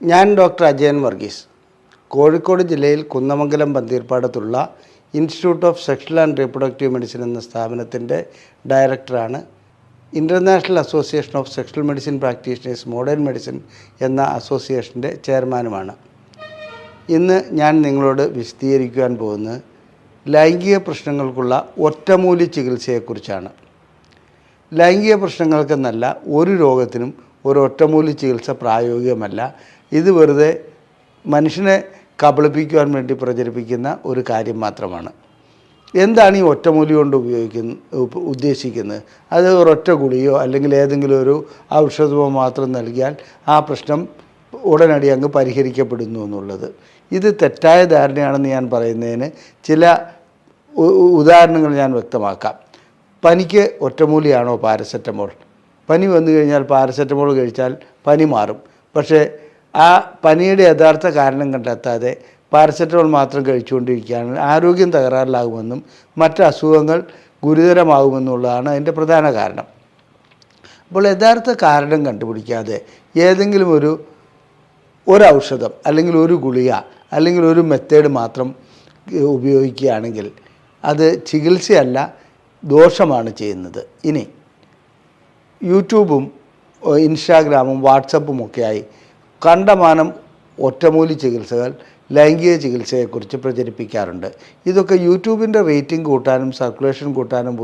ഞാൻ ഡോക്ടർ അജയൻ വർഗീസ്, കോഴിക്കോട് ജില്ലയിൽ കുന്നമംഗലം പന്തീർപ്പാടത്തുള്ള institute of sexual and reproductive medicine എന്ന സ്ഥാപനത്തിൻ്റെ ഡയറക്ടറാണ്. International association of sexual medicine practitioners modern medicine എന്ന അസോസിയേഷൻ്റെ ചെയർമാനുമാണ്. ഇന്ന് ഞാൻ നിങ്ങളോട് വിശദീകരിക്കുവാൻ പോകുന്നത് ലൈംഗിക പ്രശ്നങ്ങൾക്കുള്ള ഒറ്റമൂലി ചികിത്സയെക്കുറിച്ചാണ്. ലൈംഗിക പ്രശ്നങ്ങൾക്കെന്നല്ല, ഒരു രോഗത്തിനും ഒരു ഒറ്റമൂലി ചികിത്സ പ്രായോഗികമല്ല. ഇത് വെറുതെ മനുഷ്യനെ കബളിപ്പിക്കുവാൻ വേണ്ടി പ്രചരിപ്പിക്കുന്ന ഒരു കാര്യം മാത്രമാണ്. എന്താണ് ഈ ഒറ്റമൂലി കൊണ്ട് ഉദ്ദേശിക്കുന്നത്? അത് ഒരൊറ്റ ഗുളിയോ അല്ലെങ്കിൽ ഏതെങ്കിലും ഒരു ഔഷധമോ മാത്രം നൽകിയാൽ ആ പ്രശ്നം ഉടനടി അങ്ങ് പരിഹരിക്കപ്പെടുന്നു എന്നുള്ളത്. ഇത് തെറ്റായ ധാരണയാണെന്ന് ഞാൻ പറയുന്നതിന് ചില ഉദാഹരണങ്ങൾ ഞാൻ വ്യക്തമാക്കാം. പനിക്ക് ഒറ്റമൂലിയാണോ പാരസെറ്റമോൾ? പനി വന്നു കഴിഞ്ഞാൽ പാരസെറ്റമോൾ കഴിച്ചാൽ പനി മാറും. പക്ഷേ ആ പനിയുടെ യഥാർത്ഥ കാരണം കണ്ടെത്താതെ പാരസെറ്റമോൾ മാത്രം കഴിച്ചുകൊണ്ടിരിക്കുകയാണെങ്കിൽ ആരോഗ്യം തകരാറിലാകുമെന്നും മറ്റ് അസുഖങ്ങൾ ഗുരുതരമാകുമെന്നുള്ളതാണ് അതിൻ്റെ പ്രധാന കാരണം. അപ്പോൾ യഥാർത്ഥ കാരണം കണ്ടുപിടിക്കാതെ ഏതെങ്കിലും ഒരു ഔഷധം അല്ലെങ്കിൽ ഒരു ഗുളിക അല്ലെങ്കിൽ ഒരു മെത്തേഡ് മാത്രം ഉപയോഗിക്കുകയാണെങ്കിൽ അത് ചികിത്സയല്ല, ദോഷമാണ് ചെയ്യുന്നത്. ഇനി യൂട്യൂബും ഇൻസ്റ്റാഗ്രാമും വാട്സപ്പും ഒക്കെയായി കണ്ടമാനം ഒറ്റമൂലി ചികിത്സകൾ ലൈംഗിക ചികിത്സയെക്കുറിച്ച് പ്രചരിപ്പിക്കാറുണ്ട്. ഇതൊക്കെ യൂട്യൂബിൻ്റെ റേറ്റിംഗ് കൂട്ടാനും സർക്കുലേഷൻ കൂട്ടാനും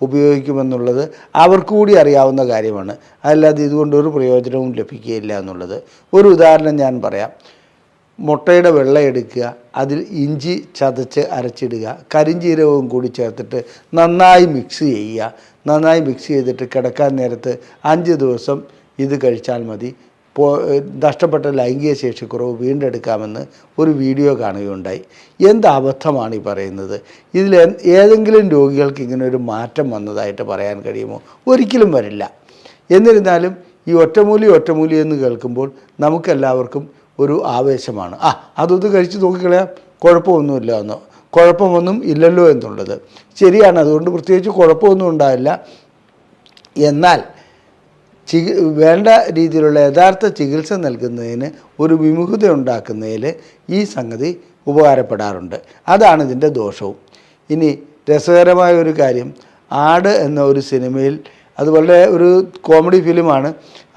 ഉപയോഗിക്കുമെന്നുള്ളത് അവർക്ക് കൂടി അറിയാവുന്ന കാര്യമാണ്. അല്ലാതെ ഇതുകൊണ്ടൊരു പ്രയോജനവും ലഭിക്കുകയില്ല എന്നുള്ളത്. ഒരു ഉദാഹരണം ഞാൻ പറയാം. മുട്ടയുടെ വെള്ള എടുക്കുക, അതിൽ ഇഞ്ചി ചതച്ച് അരച്ചിടുക, കരിഞ്ജീരകവും കൂടി ചേർത്തിട്ട് നന്നായി മിക്സ് ചെയ്യുക. നന്നായി മിക്സ് ചെയ്തിട്ട് കിടക്കാൻ നേരത്ത് 5 ദിവസം ഇത് കഴിച്ചാൽ മതി. നഷ്ടപ്പെട്ട ലൈംഗിക ശേഷിക്കുറവ് വീണ്ടെടുക്കാമെന്ന് ഒരു വീഡിയോ കാണുകയുണ്ടായി. എന്ത് അബദ്ധമാണ് ഈ പറയുന്നത്? ഇതിൽ ഏതെങ്കിലും രോഗികൾക്ക് ഇങ്ങനെ ഒരു മാറ്റം വന്നതായിട്ട് പറയാൻ കഴിയുമോ? ഒരിക്കലും വരില്ല. എന്നിരുന്നാലും ഈ ഒറ്റമൂലി എന്ന് കേൾക്കുമ്പോൾ നമുക്കെല്ലാവർക്കും ഒരു ആവേശമാണ്. അതൊന്ന് കഴിച്ച് നോക്കിക്കളയാം, കുഴപ്പമൊന്നുമില്ല എന്നോ, കുഴപ്പമൊന്നും ഇല്ലല്ലോ എന്നുള്ളത് ശരിയാണ്. അതുകൊണ്ട് പ്രത്യേകിച്ച് കുഴപ്പമൊന്നും ഉണ്ടാവില്ല. എന്നാൽ വേണ്ട രീതിയിലുള്ള യഥാർത്ഥ ചികിത്സ നൽകുന്നതിന് ഒരു വിമുഖത ഉണ്ടാക്കുന്നതിൽ ഈ സംഗതി ഉപകാരപ്പെടാറുണ്ട്. അതാണ് ഇതിൻ്റെ ദോഷവും. ഇനി രസകരമായ ഒരു കാര്യം, ആട് എന്ന ഒരു സിനിമയിൽ, അത് വളരെ ഒരു കോമഡി ഫിലിമാണ്.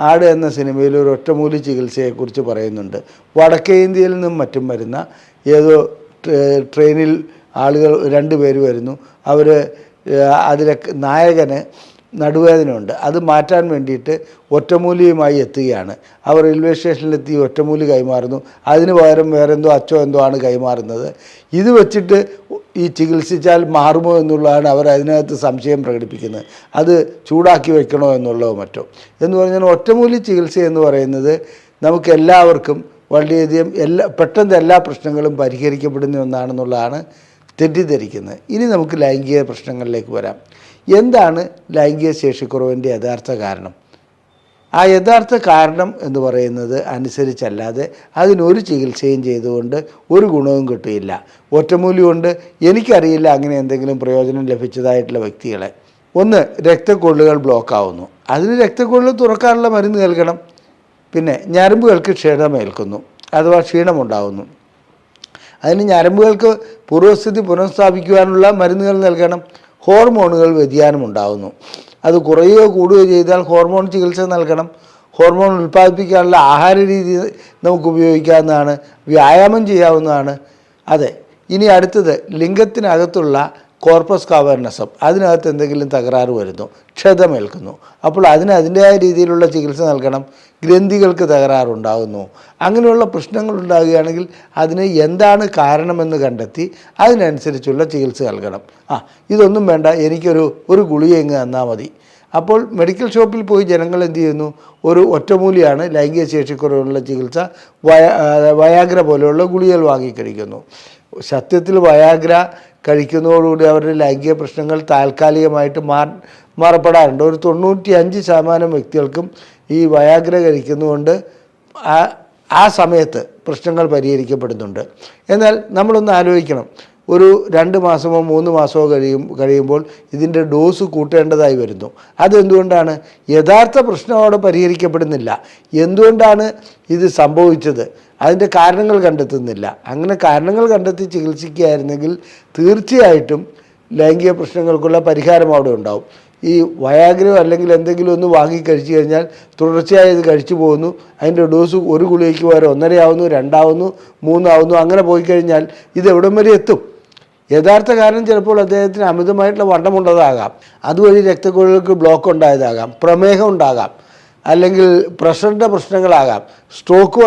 ആട് എന്ന സിനിമയിൽ ഒരു ഒറ്റമൂലി ചികിത്സയെക്കുറിച്ച് പറയുന്നുണ്ട്. വടക്കേ ഇന്ത്യയിൽ നിന്നും മറ്റും വരുന്ന ഏതോ ട്രെയിനിൽ ആളുകൾ 2 പേര് വരുന്നു. അവർ അതിലെ നായകന് നടുവേദനയുണ്ട്. അത് മാറ്റാൻ വേണ്ടിയിട്ട് ഒറ്റമൂലിയുമായി എത്തുകയാണ്. അവർ റെയിൽവേ സ്റ്റേഷനിലെത്തി ഒറ്റമൂലി കൈമാറുന്നു. അതിന് പകരം വേറെന്തോ അച്ചോ എന്തോ ആണ് കൈമാറുന്നത്. ഇത് വെച്ചിട്ട് ഈ ചികിത്സിച്ചാൽ മാറുമോ എന്നുള്ളതാണ് അവർ അതിനകത്ത് സംശയം പ്രകടിപ്പിക്കുന്നത്. അത് ചൂടാക്കി വെക്കണോ എന്നുള്ളതോ മറ്റോ എന്ന് പറഞ്ഞാൽ ഒറ്റമൂലി ചികിത്സ എന്ന് പറയുന്നത് നമുക്കെല്ലാവർക്കും വളരെയധികം പെട്ടെന്ന് എല്ലാ പ്രശ്നങ്ങളും പരിഹരിക്കപ്പെടുന്ന ഒന്നാണെന്നുള്ളതാണ് തെറ്റിദ്ധരിക്കുന്നത്. ഇനി നമുക്ക് ലൈംഗിക പ്രശ്നങ്ങളിലേക്ക് വരാം. എന്താണ് ലൈംഗിക ശേഷിക്കുറവിൻ്റെ യഥാർത്ഥ കാരണം? ആ യഥാർത്ഥ കാരണം എന്ന് പറയുന്നത് അനുസരിച്ചല്ലാതെ അതിനൊരു ചികിത്സയും ചെയ്തുകൊണ്ട് ഒരു ഗുണവും കിട്ടുകയില്ല. ഒറ്റമൂലി കൊണ്ട് എനിക്കറിയില്ല അങ്ങനെ എന്തെങ്കിലും പ്രയോജനം ലഭിച്ചതായിട്ടുള്ള വ്യക്തികളെ. ഒന്ന്, രക്തക്കൊള്ളുകൾ ബ്ലോക്ക് ആവുന്നു. അതിന് രക്തക്കൊള്ളുകൾ തുറക്കാനുള്ള മരുന്ന് നൽകണം. പിന്നെ ഞരമ്പുകൾക്ക് ക്ഷീണമേൽക്കുന്നു അഥവാ ക്ഷീണമുണ്ടാകുന്നു. അതിന് ഞരമ്പുകൾക്ക് പൂർവ്വസ്ഥിതി പുനഃസ്ഥാപിക്കുവാനുള്ള മരുന്നുകൾ നൽകണം. ഹോർമോണുകൾ വ്യതിയാനമുണ്ടാകുന്നു. അത് കുറയുകയോ കൂടുകയോ ചെയ്താൽ ഹോർമോൺ ചികിത്സ നൽകണം. ഹോർമോൺ ഉൽപ്പാദിപ്പിക്കാനുള്ള ആഹാര രീതി നമുക്ക് ഉപയോഗിക്കാവുന്നതാണ്, വ്യായാമം ചെയ്യാവുന്നതാണ്. അതെ. ഇനി അടുത്തത്, ലിംഗത്തിനകത്തുള്ള കോർപ്പസ് കാവേർനസം, അതിനകത്ത് എന്തെങ്കിലും തകരാറ് വരുന്നു, ക്ഷതമേൽക്കുന്നു. അപ്പോൾ അതിൻ്റെതായ രീതിയിലുള്ള ചികിത്സ നൽകണം. ഗ്രന്ഥികൾക്ക് തകരാറുണ്ടാകുന്നു. അങ്ങനെയുള്ള പ്രശ്നങ്ങൾ ഉണ്ടാകുകയാണെങ്കിൽ അതിന് എന്താണ് കാരണമെന്ന് കണ്ടെത്തി അതിനനുസരിച്ചുള്ള ചികിത്സ നൽകണം. ഇതൊന്നും വേണ്ട, എനിക്കൊരു ഗുളിക ഇങ്ങ് തന്നാൽ മതി. അപ്പോൾ മെഡിക്കൽ ഷോപ്പിൽ പോയി ജനങ്ങൾ എന്ത് ചെയ്യുന്നു? ഒരു ഒറ്റമൂലിയാണ് ലൈംഗിക ശേഷിക്കുറവുള്ള ചികിത്സ, വയാഗ്ര പോലെയുള്ള ഗുളികകൾ വാങ്ങിക്കഴിക്കുന്നു. സത്യത്തിൽ വയാഗ്ര കഴിക്കുന്നതോടുകൂടി അവരുടെ ലൈംഗിക പ്രശ്നങ്ങൾ താൽക്കാലികമായിട്ട് മാറപ്പെടാറുണ്ട്. ഒരു 95% വ്യക്തികൾക്കും ഈ വയാഗ്ര കഴിക്കുന്നതുകൊണ്ട് ആ സമയത്ത് പ്രശ്നങ്ങൾ പരിഹരിക്കപ്പെടുന്നുണ്ട്. എന്നാൽ നമ്മളൊന്ന് ആലോചിക്കണം, ഒരു 2 മാസമോ 3 മാസമോ കഴിയുമ്പോൾ ഇതിൻ്റെ ഡോസ് കൂട്ടേണ്ടതായി വരുന്നു. അതെന്തുകൊണ്ടാണ്? യഥാർത്ഥ പ്രശ്നം അവിടെ പരിഹരിക്കപ്പെടുന്നില്ല. എന്തുകൊണ്ടാണ് ഇത് സംഭവിച്ചത്? അതിൻ്റെ കാരണങ്ങൾ കണ്ടെത്തുന്നില്ല. അങ്ങനെ കാരണങ്ങൾ കണ്ടെത്തി ചികിത്സിക്കുകയായിരുന്നെങ്കിൽ തീർച്ചയായിട്ടും ലൈംഗിക പ്രശ്നങ്ങൾക്കുള്ള പരിഹാരം അവിടെ ഉണ്ടാവും. ഈ വയാഗ്രോ അല്ലെങ്കിൽ എന്തെങ്കിലും ഒന്ന് വാങ്ങി കഴിച്ചു കഴിഞ്ഞാൽ തുടർച്ചയായി ഇത് കഴിച്ചു പോകുന്നു. അതിൻ്റെ ഡോസ് ഒരു ഗുളികയ്ക്ക് പകരം 1.5 ആവുന്നു, 2 ആവുന്നു, 3 ആവുന്നു. അങ്ങനെ പോയി കഴിഞ്ഞാൽ ഇത് എവിടം വരെ എത്തും? യഥാർത്ഥ കാരണം ചിലപ്പോൾ അദ്ദേഹത്തിന് അമിതമായിട്ടുള്ള വണ്ണമുള്ളതാകാം, അതുവഴി രക്തക്കുഴലുകൾക്ക് ബ്ലോക്ക് ഉണ്ടായതാകാം, പ്രമേഹം ഉണ്ടാകാം, അല്ലെങ്കിൽ പ്രഷറിൻ്റെ പ്രശ്നങ്ങളാകാം, സ്ട്രോക്ക്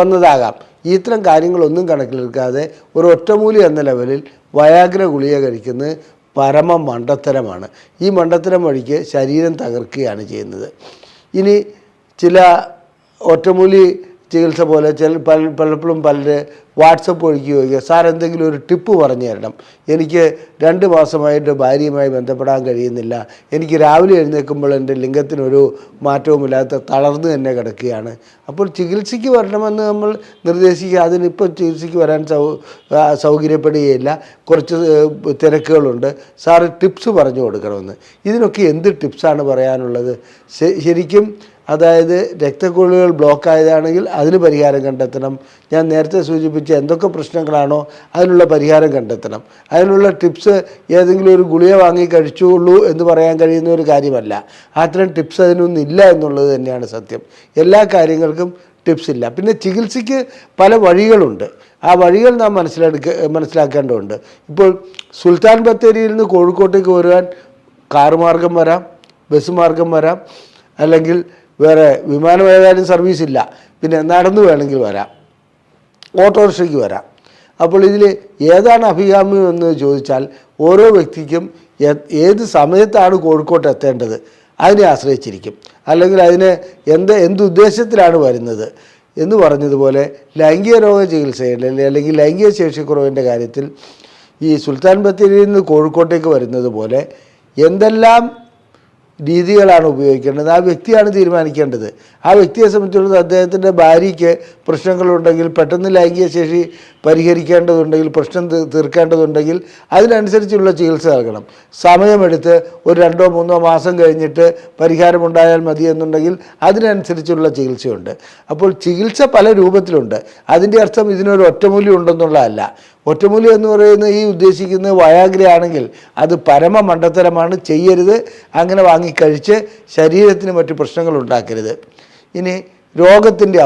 വന്നതാകാം. ഇത്തരം കാര്യങ്ങളൊന്നും കണക്കിലെടുക്കാതെ ഒരു ഒറ്റമൂലി എന്ന ലെവലിൽ വയാഗ്ര ഗുളിക കഴിക്കുന്നത് പരമ മണ്ടത്തരമാണ്. ഈ മണ്ടത്തരം വഴിക്ക് ശരീരം തകർക്കുകയാണ് ചെയ്യുന്നത്. ഇനി ചില ഒറ്റമൂലി ചികിത്സ പോലെ പലപ്പോഴും പലര് വാട്സപ്പ് വഴിക്ക് ചോദിക്കുക, സാർ എന്തെങ്കിലും ഒരു ടിപ്പ് പറഞ്ഞു തരണം, എനിക്ക് 2 മാസമായിട്ട് ഭാര്യയുമായി ബന്ധപ്പെടാൻ കഴിയുന്നില്ല, എനിക്ക് രാവിലെ എഴുന്നേൽക്കുമ്പോൾ എൻ്റെ ലിംഗത്തിനൊരു മാറ്റവുമില്ലാത്ത തളർന്ന് തന്നെ കിടക്കുകയാണ്. അപ്പോൾ ചികിത്സയ്ക്ക് വരണമെന്ന് നമ്മൾ നിർദ്ദേശിക്കുക, അതിനിപ്പോൾ ചികിത്സയ്ക്ക് വരാൻ സൗകര്യപ്പെടുകയില്ല, കുറച്ച് തിരക്കുകളുണ്ട്, സാറ് ടിപ്സ് പറഞ്ഞു കൊടുക്കണമെന്ന്. ഇതിനൊക്കെ എന്ത് ടിപ്സാണ് പറയാനുള്ളത്? ശരിക്കും അതായത് രക്തക്കുഴലുകൾ ബ്ലോക്കായതാണെങ്കിൽ അതിന് പരിഹാരം കണ്ടെത്തണം. ഞാൻ നേരത്തെ സൂചിപ്പിച്ച എന്തൊക്കെ പ്രശ്നങ്ങളാണോ അതിനുള്ള പരിഹാരം കണ്ടെത്തണം. അതിനുള്ള ടിപ്സ് ഏതെങ്കിലും ഒരു ഗുളിക വാങ്ങി കഴിച്ചുള്ളൂ എന്ന് പറയാൻ കഴിയുന്ന ഒരു കാര്യമല്ല. അത്തരം ടിപ്സ് അതിനൊന്നും ഇല്ല എന്നുള്ളത് തന്നെയാണ് സത്യം. എല്ലാ കാര്യങ്ങൾക്കും ടിപ്സ് ഇല്ല. പിന്നെ ചികിത്സയ്ക്ക് പല വഴികളുണ്ട്. ആ വഴികൾ നാം മനസ്സിലാക്കേണ്ടതുണ്ട്. ഇപ്പോൾ സുൽത്താൻ ബത്തേരിയിൽ നിന്ന് കോഴിക്കോട്ടേക്ക് വരുവാൻ കാറ് മാർഗം വരാം, ബസ് മാർഗം വരാം, അല്ലെങ്കിൽ വേറെ വിമാനമേതായാലും സർവീസ് ഇല്ല, പിന്നെ നടന്നു വേണമെങ്കിൽ വരാം, ഓട്ടോറിക്ഷയ്ക്ക് വരാം. അപ്പോൾ ഇതിൽ ഏതാണ് അഭികാമ്യം എന്ന് ചോദിച്ചാൽ ഓരോ വ്യക്തിക്കും ഏത് സമയത്താണ് കോഴിക്കോട്ട് എത്തേണ്ടത് അതിനെ ആശ്രയിച്ചിരിക്കും. അല്ലെങ്കിൽ അതിന് എന്തുദ്ദേശത്തിലാണ് വരുന്നത് എന്ന് പറഞ്ഞതുപോലെ ലൈംഗിക രോഗ ചികിത്സയുടെ അല്ലെങ്കിൽ ലൈംഗിക ശേഷിക്കുറവിൻ്റെ കാര്യത്തിൽ ഈ സുൽത്താൻ ബത്തേരിയിൽ നിന്ന് കോഴിക്കോട്ടേക്ക് വരുന്നത് പോലെ എന്തെല്ലാം രീതികളാണ് ഉപയോഗിക്കേണ്ടത് ആ വ്യക്തിയാണ് തീരുമാനിക്കേണ്ടത്. ആ വ്യക്തിയെ സംബന്ധിച്ചിടത്തോളം അദ്ദേഹത്തിൻ്റെ ഭാര്യയ്ക്ക് പ്രശ്നങ്ങളുണ്ടെങ്കിൽ, പെട്ടെന്ന് ലൈംഗിക ശേഷി പരിഹരിക്കേണ്ടതുണ്ടെങ്കിൽ, പ്രശ്നം തീർക്കേണ്ടതുണ്ടെങ്കിൽ അതിനനുസരിച്ചുള്ള ചികിത്സ നൽകണം. സമയമെടുത്ത് ഒരു 2-3 മാസം കഴിഞ്ഞിട്ട് പരിഹാരമുണ്ടായാൽ മതി എന്നുണ്ടെങ്കിൽ അതിനനുസരിച്ചുള്ള ചികിത്സയുണ്ട്. അപ്പോൾ ചികിത്സ പല രൂപത്തിലുണ്ട്. അതിൻ്റെ അർത്ഥം ഇതിനൊരു ഒറ്റമൂല്യം ഉണ്ടെന്നുള്ളതല്ല. ഒറ്റമൂലി എന്ന് പറയുന്നത് ഈ ഉദ്ദേശിക്കുന്നത് വയാഗ്ര ആണെങ്കിൽ അത് പരമ മണ്ടത്തരമാണ്, ചെയ്യരുത്. അങ്ങനെ വാങ്ങിക്കഴിച്ച് ശരീരത്തിന് മറ്റു പ്രശ്നങ്ങൾ ഉണ്ടാക്കരുത്. ഇനി രോഗത്തിൻ്റെ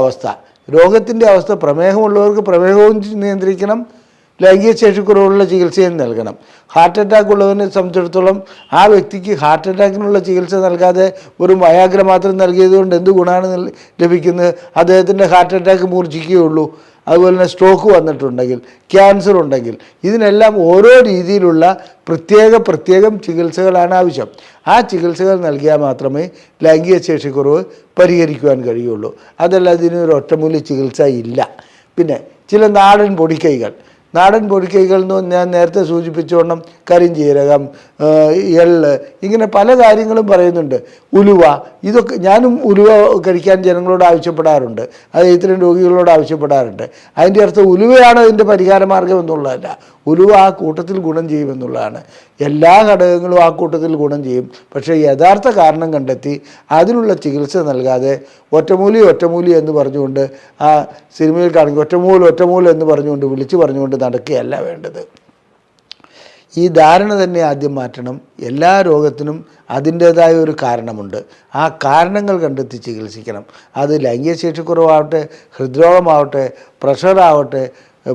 അവസ്ഥ പ്രമേഹമുള്ളവർക്ക് പ്രമേഹവും നിയന്ത്രിക്കണം, ലൈംഗിക ശേഷിക്കുറവുള്ള ചികിത്സയും നൽകണം. ഹാർട്ട് അറ്റാക്ക് ഉള്ളവനെ സംബന്ധിച്ചിടത്തോളം ആ വ്യക്തിക്ക് ഹാർട്ട് അറ്റാക്കിനുള്ള ചികിത്സ നൽകാതെ ഒരു വയാഗ്ര മാത്രം നൽകിയതുകൊണ്ട് എന്ത് ഗുണമാണ് ലഭിക്കുന്നത്? അദ്ദേഹത്തിൻ്റെ ഹാർട്ട് അറ്റാക്ക് മൂർച്ഛിക്കുകയുള്ളൂ. അതുപോലെ തന്നെ സ്ട്രോക്ക് വന്നിട്ടുണ്ടെങ്കിൽ, ക്യാൻസർ ഉണ്ടെങ്കിൽ, ഇതിനെല്ലാം ഓരോ രീതിയിലുള്ള പ്രത്യേകം ചികിത്സകളാണ് ആവശ്യം. ആ ചികിത്സകൾ നൽകിയാൽ മാത്രമേ ലൈംഗിക ശേഷിക്കുറവ് പരിഹരിക്കുവാൻ കഴിയുള്ളൂ. അതല്ല ഇതിനൊരു ഒറ്റമൂലി ചികിത്സ ഇല്ല. പിന്നെ ചില നാടൻ പൊടിക്കൈകൾ എന്ന് ഞാൻ നേരത്തെ സൂചിപ്പിച്ചോണം, കരിഞ്ജീരകം, എള്ള്, ഇങ്ങനെ പല കാര്യങ്ങളും പറയുന്നുണ്ട്. ഉലുവ, ഇതൊക്കെ ഞാനും ഉലുവ കഴിക്കാൻ ജനങ്ങളോട് ആവശ്യപ്പെടാറുണ്ട്, അത് ഇത്തരം രോഗികളോട് ആവശ്യപ്പെടാറുണ്ട്. അതിൻ്റെ അർത്ഥം ഉലുവയാണ് അതിൻ്റെ പരിഹാര മാർഗം എന്നുള്ളതല്ല. ഉലുവ ആ കൂട്ടത്തിൽ ഗുണം ചെയ്യുമെന്നുള്ളതാണ്. എല്ലാ ഘടകങ്ങളും ആ കൂട്ടത്തിൽ ഗുണം ചെയ്യും. പക്ഷേ യഥാർത്ഥ കാരണം കണ്ടെത്തി അതിനുള്ള ചികിത്സ നൽകാതെ ഒറ്റമൂലി എന്ന് പറഞ്ഞുകൊണ്ട് ആ സിനിമയിൽ കാണിക്കും, ഒറ്റമൂൽ എന്ന് പറഞ്ഞുകൊണ്ട് വിളിച്ചു പറഞ്ഞുകൊണ്ട് നടക്കുകയല്ല വേണ്ടത്. ഈ ധാരണ തന്നെ ആദ്യം മാറ്റണം. എല്ലാ രോഗത്തിനും അതിൻ്റേതായ ഒരു കാരണമുണ്ട്. ആ കാരണങ്ങൾ കണ്ടെത്തി ചികിത്സിക്കണം. അത് ലൈംഗിക ശേഷിക്കുറവാവട്ടെ, ഹൃദ്രോഗമാവട്ടെ, പ്രഷറാവട്ടെ,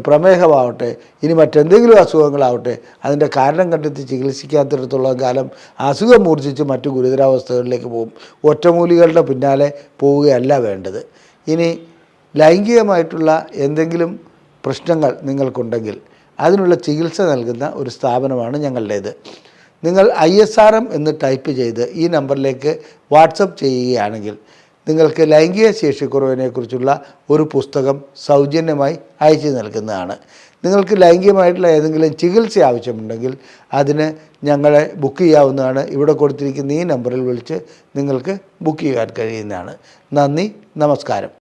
പ്രമേഹമാവട്ടെ, ഇനി മറ്റെന്തെങ്കിലും അസുഖങ്ങളാവട്ടെ, അതിൻ്റെ കാരണം കണ്ടെത്തി ചികിത്സിക്കാത്തിടത്തോളം കാലം അസുഖം മൂർച്ഛിച്ച് മറ്റു ഗുരുതരാവസ്ഥകളിലേക്ക് പോകും. ഒറ്റമൂലികളുടെ പിന്നാലെ പോവുകയല്ല വേണ്ടത്. ഇനി ലൈംഗികമായിട്ടുള്ള എന്തെങ്കിലും പ്രശ്നങ്ങൾ നിങ്ങൾക്കുണ്ടെങ്കിൽ അതിനുള്ള ചികിത്സ നൽകുന്ന ഒരു സ്ഥാപനമാണ് ഞങ്ങളുടേത്. നിങ്ങൾ ISRM എന്ന് ടൈപ്പ് ചെയ്ത് ഈ നമ്പറിലേക്ക് വാട്സപ്പ് ചെയ്യുകയാണെങ്കിൽ നിങ്ങൾക്ക് ലൈംഗിക ശേഷിക്കുറവിനെക്കുറിച്ചുള്ള ഒരു പുസ്തകം സൗജന്യമായി അയച്ചു നൽകുന്നതാണ്. നിങ്ങൾക്ക് ലൈംഗികമായിട്ടുള്ള ഏതെങ്കിലും ചികിത്സ ആവശ്യമുണ്ടെങ്കിൽ അതിന് ഞങ്ങളെ ബുക്ക് ചെയ്യാവുന്നതാണ്. ഇവിടെ കൊടുത്തിരിക്കുന്ന ഈ നമ്പറിൽ വിളിച്ച് നിങ്ങൾക്ക് ബുക്ക് ചെയ്യാൻ കഴിയുന്നതാണ്. നന്ദി, നമസ്കാരം.